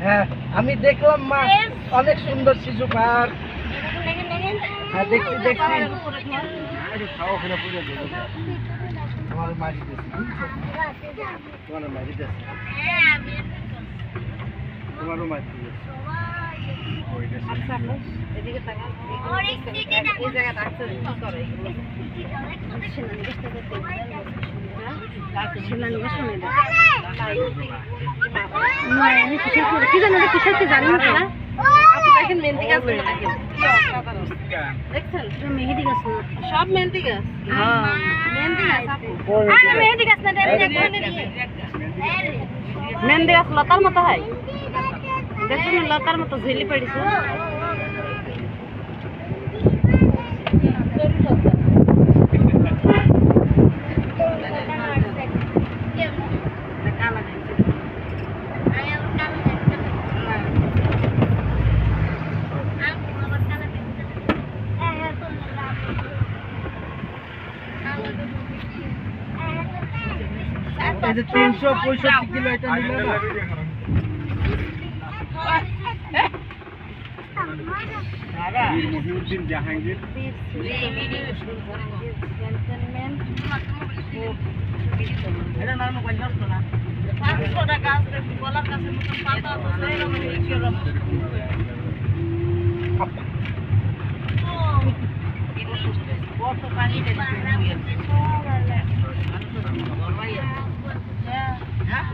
হ্যাঁ আমি দেখলাম মা অনেক সুন্দর শিশু পার্ক। হ্যাঁ দেখছি দেখছি তোমার মাঝি তোমার মাঝি তোমারও মাঝি কি জানো কিসের কি জানি না দেখেন মেহেন্দি গাছ দেখছেন মেহেন্দি গাছ সব মেহেন্দি গাছ মেহেন্দি গাছ মেহেন্দি গাছ না মেহেন্দি গাছ লতার মতো হয় দেখছেন লতার মতো ঝিলি পড়েছে এই যে 365 কিলো এটা নিলে না মহিউদ্দিন জাহাঙ্গীর এটা নাম কোন জানো না 500 টাকা আছে গলার কাছে মতন পাতা আছে এরকম এরকম কত পানি দেন হ্যাঁ